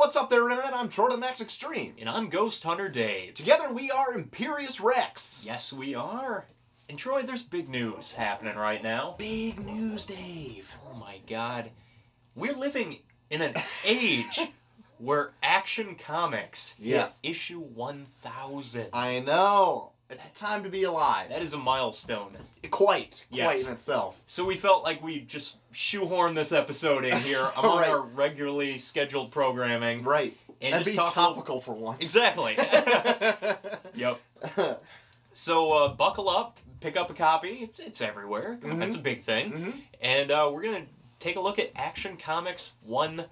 What's up there, Internet? I'm Jordan Max Extreme. And I'm Ghost Hunter Dave. Together we are IMPERIUS REX. Yes, we are. And Troy, there's big news happening right now. Big news, Dave. Oh my god. We're living in an age where Action Comics hit issue 1000. I know. It's a time to be alive. That is a milestone. Quite in itself. So we felt like we just shoehorn this episode in here among our regularly scheduled programming. Right. And just be topical for once. Exactly. Yep. So buckle up, pick up a copy. It's everywhere. That's a big thing. And we're going to take a look at Action Comics 1000.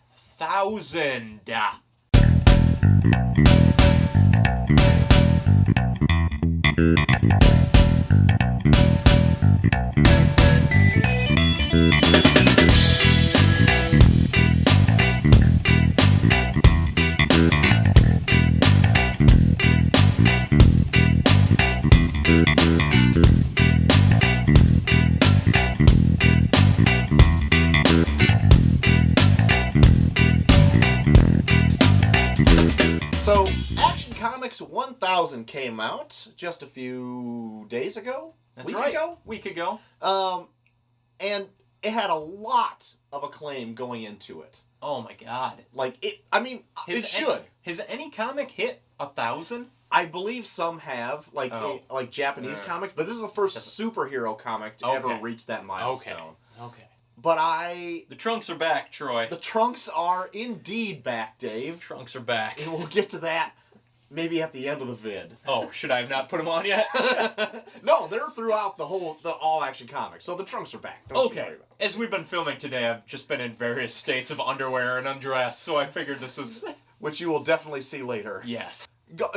So, Action Comics 1000 came out just a few days ago? That's right. Week ago. And it had a lot of acclaim going into it. Oh my god. Like, it should. Has any comic hit 1000? I believe some have, like Japanese comics, but this is the first superhero comic to ever reach that milestone. Okay. But The trunks are back, Troy. The trunks are indeed back, Dave. Trunks are back. And we'll get to that maybe at the end of the vid. Oh, should I have not put them on yet? No, they're throughout the all Action Comics, so the trunks are back. Don't you worry about it. As we've been filming today, I've just been in various states of underwear and undress, so I figured this was... Which you will definitely see later. Yes.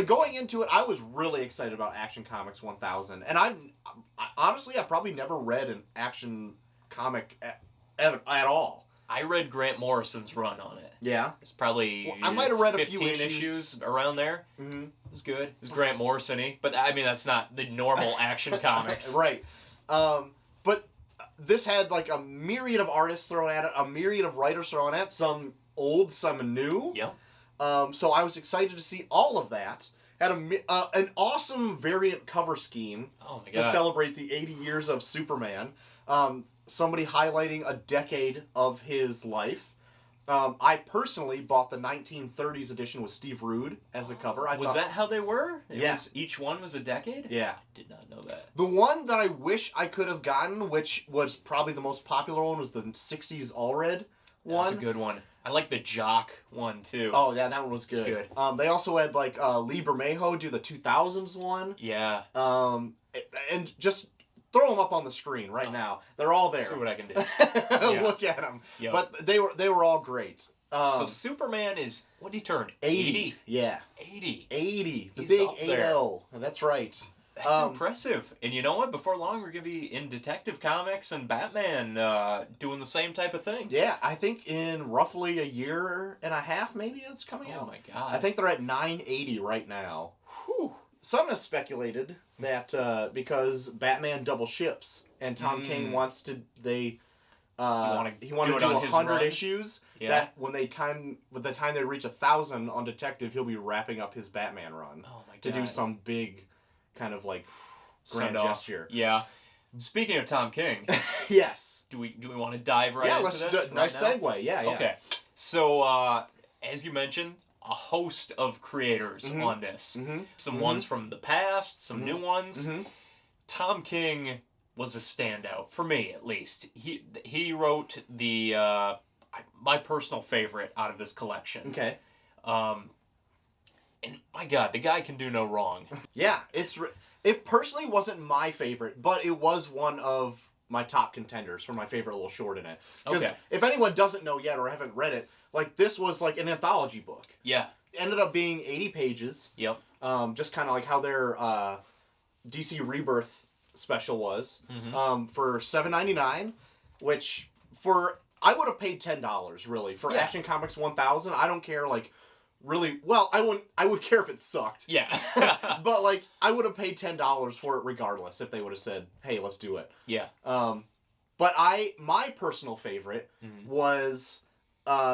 Going into it, I was really excited about Action Comics 1000, and honestly, I've probably never read an Action comic at all. I read Grant Morrison's run on it. Yeah? It's probably I might have read a 15 few issues around there. Mm-hmm. It was good. It was Grant Morrison-y, but I mean, that's not the normal Action Comics. Right. But this had like a myriad of artists thrown at it, a myriad of writers thrown at it, some old, some new. Yep. So I was excited to see all of that. Had an awesome variant cover scheme to celebrate the 80 years of Superman. Somebody highlighting a decade of his life. I personally bought the 1930s edition with Steve Rude as the cover. Was that how they were? Yeah. Each one was a decade? Yeah. I did not know that. The one that I wish I could have gotten, which was probably the most popular one, was the 60s Allred one. That's a good one. I like the Jock one, too. Oh, yeah, that one was good. It's good. They also had, like, Lee Bermejo do the 2000s one. Yeah. And just throw them up on the screen right now. They're all there. See what I can do. Look at them. Yep. But they were all great. So Superman is, what did he turn? 80. Yeah. 80. 80. The He's big up there. 80. That's right. That's impressive. And you know what? Before long, we're going to be in Detective Comics and Batman doing the same type of thing. Yeah, I think in roughly a year and a half, maybe it's coming out. Oh, my God. I think they're at 980 right now. Whew. Some have speculated that because Batman double ships and Tom King wants to, he wanted to do 100 issues. Yeah. That by the time they reach 1,000 on Detective, he'll be wrapping up his Batman run. Oh my God. To do some big kind of like grand gesture. Yeah. Speaking of Tom King. Yes. Do we want to dive right into this? Yeah, nice segue. Yeah. Okay. So as you mentioned, a host of creators on this. Some ones from the past, some new ones. Tom King was a standout, for me at least. He wrote the my personal favorite out of this collection. Okay. And my God, the guy can do no wrong. Yeah, it personally wasn't my favorite, but it was one of my top contenders for my favorite little short in it. Because if anyone doesn't know yet or haven't read it, like this was like an anthology book. Yeah. It ended up being 80 pages. Yep. Just kind of like how their DC Rebirth special was. For $7.99, which I would have paid $10 really for Action Comics 1000. I don't care like really well. I would care if it sucked. Yeah. But like I would have paid $10 for it regardless if they would have said, "Hey, let's do it." Yeah. But my personal favorite was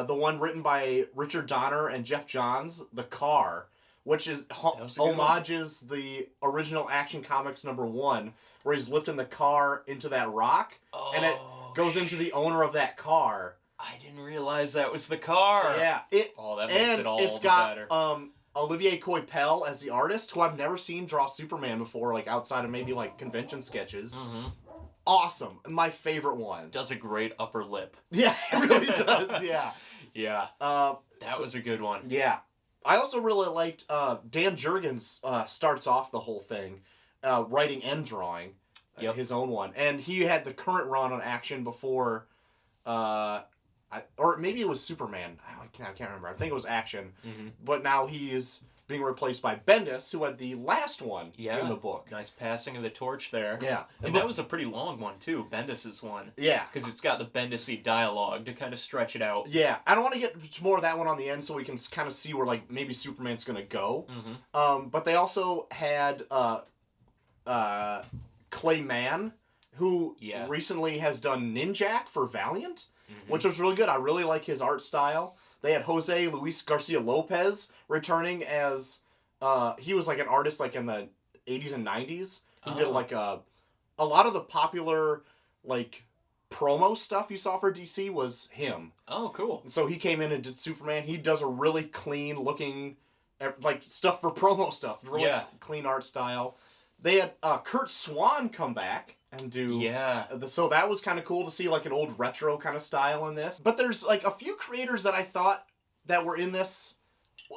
the one written by Richard Donner and Jeff Johns, The Car, which is homages the original Action Comics #1, where he's lifting the car into that rock, and it goes into the owner of that car. I didn't realize that was the car. Yeah. That makes it all it's got, better. Olivier Coipel as the artist, who I've never seen draw Superman before, like outside of maybe like convention sketches. Mm-hmm. Awesome. My favorite one. Does a great upper lip. Yeah, it really does, yeah. Yeah. That was a good one. Yeah. I also really liked Dan Jurgens starts off the whole thing, writing and drawing his own one. And he had the current run on Action before, or maybe it was Superman. I can't remember. I think it was Action. Mm-hmm. But now he is being replaced by Bendis, who had the last one in the book. Nice passing of the torch there. Yeah. And that was a pretty long one, too, Bendis' one. Yeah. Because it's got the Bendis-y dialogue to kind of stretch it out. Yeah. I don't want to get more of that one on the end so we can kind of see where, like, maybe Superman's going to go. Mm-hmm. But they also had Clay Mann, who recently has done Ninjak for Valiant, which was really good. I really like his art style. They had Jose Luis Garcia-Lopez returning as, he was like an artist like in the 80s and 90s who did like a lot of the popular like promo stuff you saw for DC was him. Oh, cool. So he came in and did Superman. He does a really clean looking, like stuff for promo stuff. Really clean art style. They had Kurt Swan come back and do... Yeah. So that was kind of cool to see, like, an old retro kind of style in this. But there's, like, a few creators that I thought that were in this,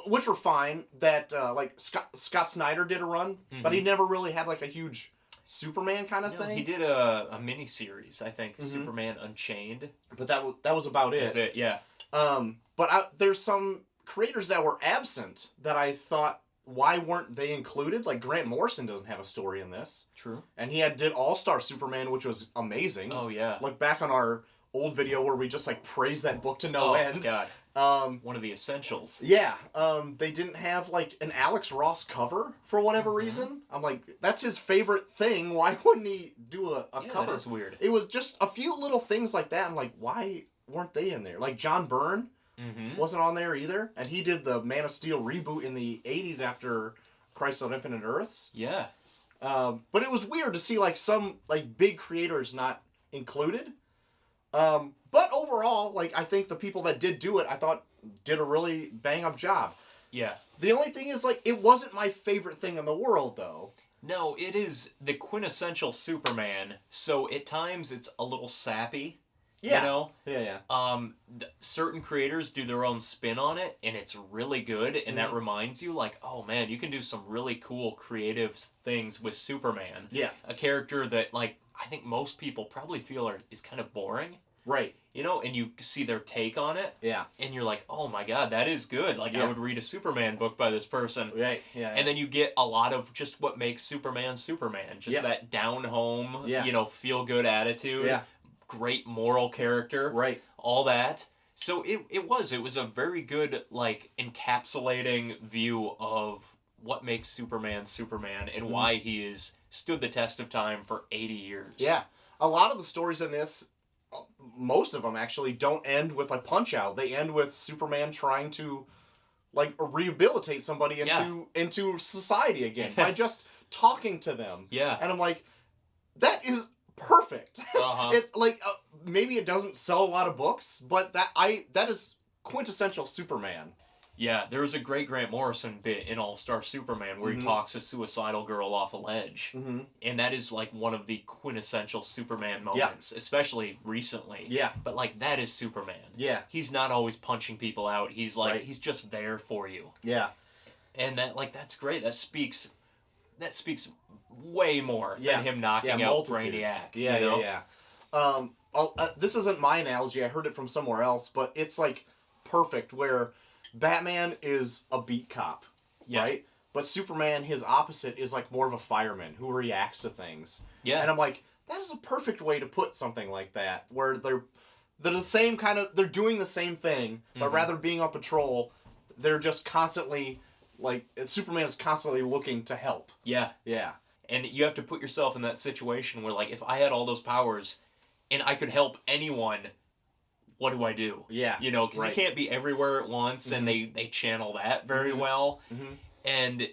which were fine, that, like, Scott Snyder did a run, but he never really had, like, a huge Superman kind of thing. He did a mini-series, I think, Superman Unchained. But that was about it. That's it, yeah. But there's some creators that were absent that I thought... Why weren't they included? Like, Grant Morrison doesn't have a story in this. True. And he did All-Star Superman, which was amazing. Oh, yeah. Look back on our old video where we just, like, praised that book to no end. Oh, God. One of the essentials. Yeah. They didn't have, like, an Alex Ross cover for whatever reason. I'm like, that's his favorite thing. Why wouldn't he do a cover? That's weird. It was just a few little things like that. I'm like, why weren't they in there? Like, John Byrne wasn't on there either, and he did the Man of Steel reboot in the 80s after Crisis on Infinite Earths. Yeah. But it was weird to see like some like big creators not included. But overall, like I think the people that did do it, I thought did a really bang up job. Yeah. The only thing is like it wasn't my favorite thing in the world though. No, it is the quintessential Superman, so at times it's a little sappy. Yeah. You know? Yeah. Certain creators do their own spin on it, and it's really good, and that reminds you, like, oh man, you can do some really cool creative things with Superman. Yeah. A character that, like, I think most people probably feel is kind of boring. Right. You know, and you see their take on it. Yeah. And you're like, oh my god, that is good. Like, I would read a Superman book by this person. Right. Yeah. And then you get a lot of just what makes Superman Superman. Just that down-home, you know, feel-good attitude. Yeah. Great moral character. Right. All that. So it was a very good, like, encapsulating view of what makes Superman Superman and why he has stood the test of time for 80 years. Yeah. A lot of the stories in this, most of them actually, don't end with a punch-out. They end with Superman trying to, like, rehabilitate somebody into society again by just talking to them. Yeah. And I'm like, that is... perfect. It's like maybe it doesn't sell a lot of books, but that is quintessential Superman. Yeah, there was a great Grant Morrison bit in All-Star Superman where he talks a suicidal girl off a ledge, and that is like one of the quintessential Superman moments, especially recently. Yeah, but like that is Superman. Yeah, he's not always punching people out. He's like he's just there for you. Yeah, and that's great. That speaks way more than him knocking out Brainiac. Yeah, you know? This isn't my analogy. I heard it from somewhere else, but it's like perfect where Batman is a beat cop, right? But Superman, his opposite, is like more of a fireman who reacts to things. Yeah. And I'm like, that is a perfect way to put something like that, where they're the same kind of, they're doing the same thing, but rather being on patrol, they're just constantly, like, Superman is constantly looking to help. Yeah. Yeah. And you have to put yourself in that situation where, like, if I had all those powers and I could help anyone, what do I do? Yeah. You know, because he can't be everywhere at once, and they channel that very well. And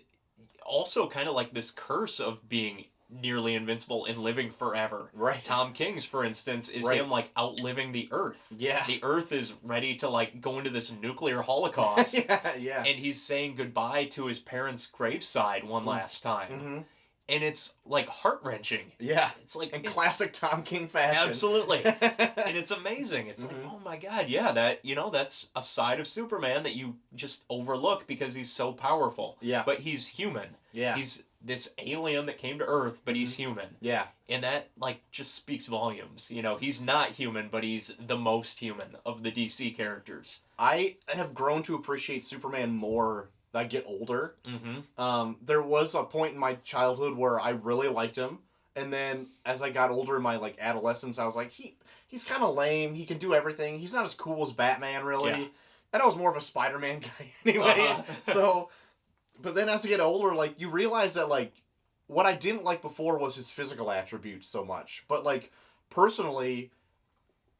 also kind of like this curse of being nearly invincible and living forever. Right. Tom King's, for instance, is him like outliving the Earth. Yeah. The Earth is ready to like go into this nuclear holocaust. Yeah. And he's saying goodbye to his parents' graveside one last time. And it's like heart-wrenching. Yeah. It's like in classic Tom King fashion. Absolutely. And it's amazing. It's like, oh my God, yeah, that, you know, that's a side of Superman that you just overlook because he's so powerful. Yeah. But he's human. Yeah. He's this alien that came to Earth, but he's human. Yeah. And that, like, just speaks volumes. You know, he's not human, but he's the most human of the DC characters. I have grown to appreciate Superman more as I get older. There was a point in my childhood where I really liked him, and then as I got older in my like adolescence, I was like, he's kind of lame. He can do everything. He's not as cool as Batman, really. Yeah. And I was more of a Spider-Man guy anyway. So, but then as I get older, like you realize that like what I didn't like before was his physical attributes so much, but like personally,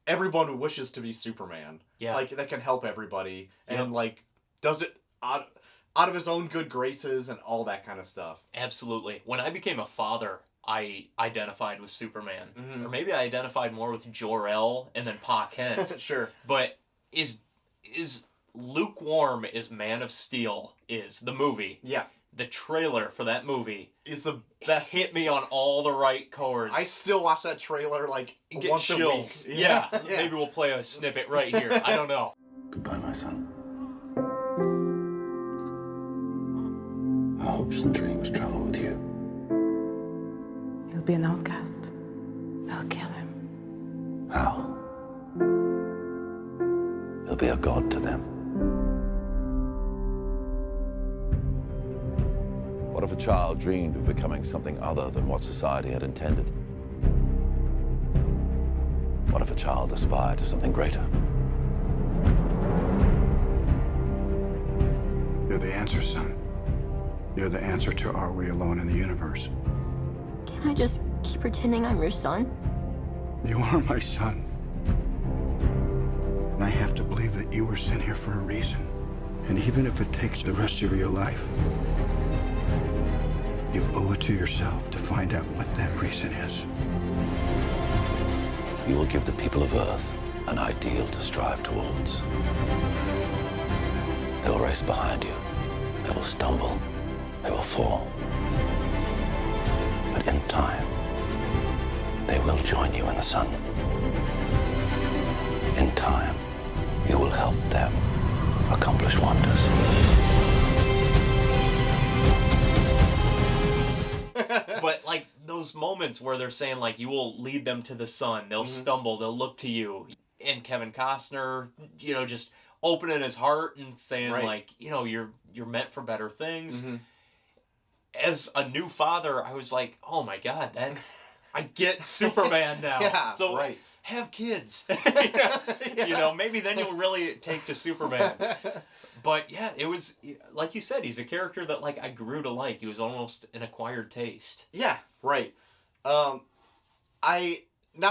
everyone who wishes to be Superman, like that can help everybody and like does it out of his own good graces and all that kind of stuff. Absolutely. When I became a father, I identified with Superman. Or maybe I identified more with Jor-El and then Pa Kent. Sure. But is lukewarm as Man of Steel is, the movie. Yeah. The trailer for that movie is that hit me on all the right chords. I still watch that trailer like once a week. Yeah. Maybe we'll play a snippet right here. I don't know. Goodbye, my son. Our hopes and dreams travel with you. He'll be an outcast. I'll kill him. How? He'll be a god to them. What if a child dreamed of becoming something other than what society had intended? What if a child aspired to something greater? You're the answer, son. You're the answer to are we alone in the universe? Can I just keep pretending I'm your son? You are my son. And I have to believe that you were sent here for a reason. And even if it takes the rest of your life, you owe it to yourself to find out what that reason is. You will give the people of Earth an ideal to strive towards. They will race behind you. They will stumble. They will fall. But in time, they will join you in the sun. In time, you will help them accomplish wonders. But like those moments where they're saying like you will lead them to the sun, they'll stumble, they'll look to you, and Kevin Costner, you know, just opening his heart and saying like, you know, you're meant for better things. As a new father, I was like, oh my God, I get Superman now. So have kids. You know, maybe then you'll really take to Superman. But yeah, it was, like you said, he's a character that like I grew to like. He was almost an acquired taste. Yeah, right. Now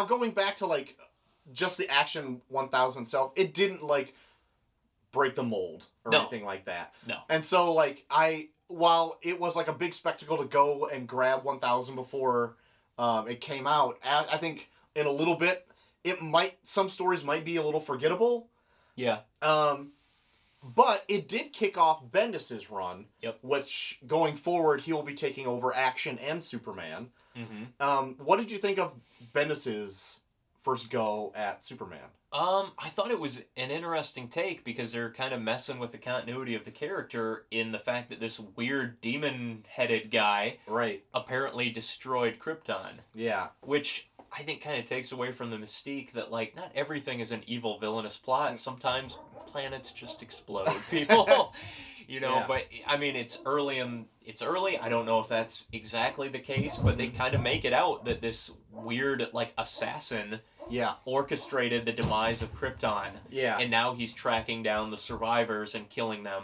going back to like just the Action 1000 self, it didn't like break the mold or anything like that. No. And so like while it was like a big spectacle to go and grab 1000 before it came out, I think in a little bit some stories might be a little forgettable. Yeah. But it did kick off Bendis' run, which going forward he will be taking over Action and Superman. What did you think of Bendis' first go at Superman? I thought it was an interesting take because they're kind of messing with the continuity of the character in the fact that this weird demon-headed guy apparently destroyed Krypton. Yeah. Which I think kind of takes away from the mystique that, like, not everything is an evil, villainous plot. Sometimes planets just explode, people. You know, but, I mean, it's early. I don't know if that's exactly the case, but they kind of make it out that this weird, like, assassin orchestrated the demise of Krypton. Yeah. And now he's tracking down the survivors and killing them,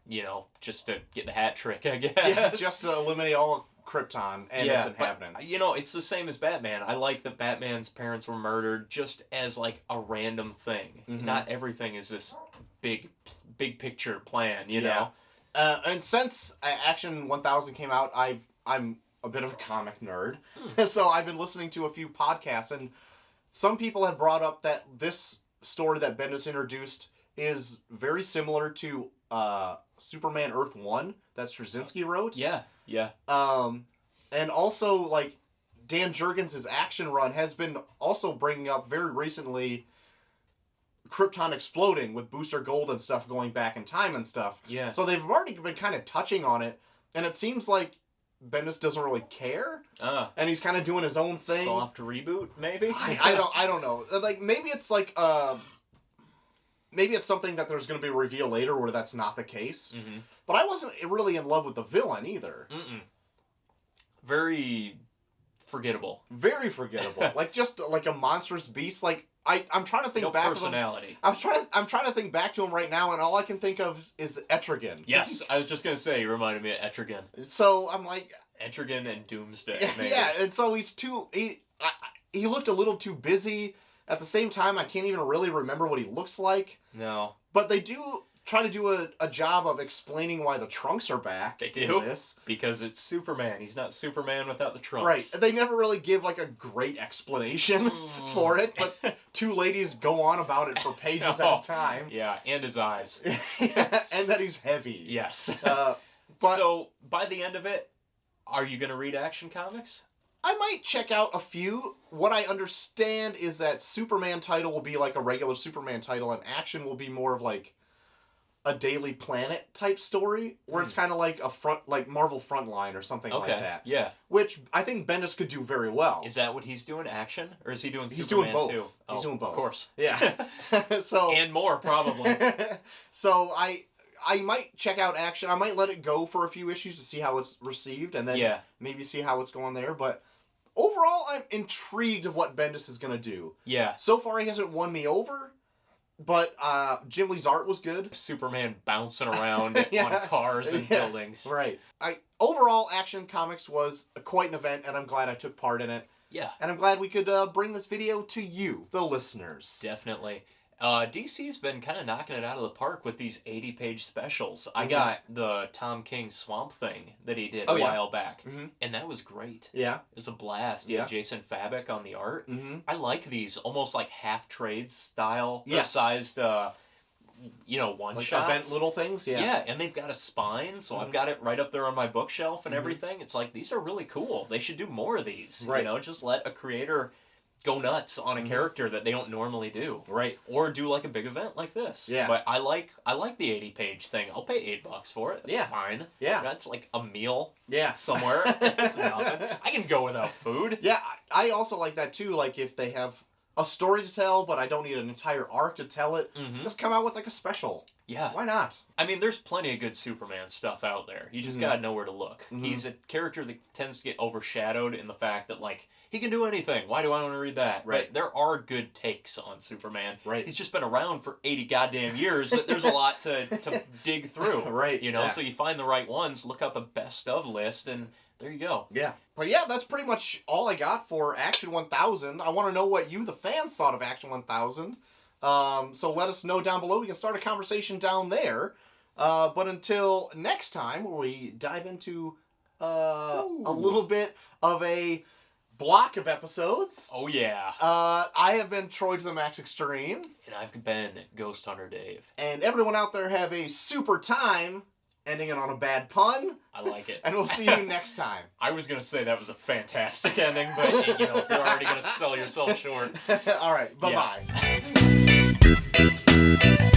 you know, just to get the hat trick, I guess. Yeah, just to eliminate all Krypton and its inhabitants. But, you know, it's the same as Batman. I like that Batman's parents were murdered just as like a random thing. Not everything is this big picture plan, you know. And since Action 1000 came out, I'm a bit of a comic nerd, so I've been listening to a few podcasts, and some people have brought up that this story that Bendis introduced is very similar to Superman Earth 1 that Straczynski wrote. Yeah. And also, like, Dan Jurgens' Action Run has been also bringing up very recently Krypton exploding with Booster Gold and stuff going back in time and stuff. Yeah. So they've already been kind of touching on it, and it seems like Bendis doesn't really care, and he's kind of doing his own thing. Soft reboot, maybe? I don't know. Like, maybe it's like, maybe it's something that there's going to be a reveal later where that's not the case. But I wasn't really in love with the villain either. Very forgettable. Very forgettable. Like, just like a monstrous beast. Like, I'm trying to think back. No personality. I'm trying to think back to him right now, and all I can think of is Etrigan. Yes, I was just gonna say, you reminded me of Etrigan. So I'm like, Etrigan and Doomsday. Maybe. Yeah, and so he looked a little too busy. At the same time, I can't even really remember what he looks like. No. But they do try to do a job of explaining why the trunks are back. They do? In this. Because it's Superman. He's not Superman without the trunks. Right. They never really give, like, a great explanation for it, but two ladies go on about it for pages at a time. Yeah, and his eyes. And that he's heavy. Yes. But so, by the end of it, are you going to read Action Comics? I might check out a few. What I understand is that Superman title will be like a regular Superman title, and Action will be more of like a Daily Planet type story, where it's kind of like like Marvel Frontline or something like that. Yeah. Which I think Bendis could do very well. Is that what he's doing, Action? Or is he doing He's Superman doing both. too? He's doing both. Of course. Yeah. So and more, probably. So I might check out Action. I might let it go for a few issues to see how it's received, and then maybe see how it's going there. But overall, I'm intrigued of what Bendis is going to do. Yeah. So far, he hasn't won me over, but Jim Lee's art was good. Superman bouncing around on cars and buildings. Right. Overall, Action Comics was quite an event, and I'm glad I took part in it. Yeah. And I'm glad we could bring this video to you, the listeners. Definitely. DC's been kind of knocking it out of the park with these 80-page specials. I got the Tom King Swamp Thing that he did a while back, and that was great. Yeah. It was a blast. Yeah. Jason Fabok on the art. I like these almost like half-trades style sized, one-shots. Like event little things? Yeah. Yeah, and they've got a spine, so I've got it right up there on my bookshelf and everything. It's like, these are really cool. They should do more of these. Right. Just let a creator go nuts on a character that they don't normally do. Right. Or do like a big event like this. Yeah. But I like the 80-page thing. I'll pay $8 for it. That's fine. Yeah. That's like a meal somewhere. That's nothing. I can go without food. Yeah, I also like that too. Like if they have a story to tell, but I don't need an entire arc to tell it, just come out with like a special. Yeah. Why not? I mean, there's plenty of good Superman stuff out there. You just gotta know where to look. He's a character that tends to get overshadowed in the fact that, like, he can do anything. Why do I want to read that? Right. But there are good takes on Superman. Right. He's just been around for 80 goddamn years. There's a lot to dig through. Right. So you find the right ones, look up a best of list, and there you go. Yeah. But yeah, that's pretty much all I got for Action 1000. I want to know what you, the fans, thought of Action 1000. So let us know down below. We can start a conversation down there. But until next time, where we dive into a little bit of a block of episodes. Oh, yeah. I have been Troy to the Max Extreme. And I've been Ghost Hunter Dave. And everyone out there have a super time, ending it on a bad pun. I like it. And we'll see you next time. I was going to say that was a fantastic ending, but, if you're already going to sell yourself short. All right. Bye-bye. Yeah.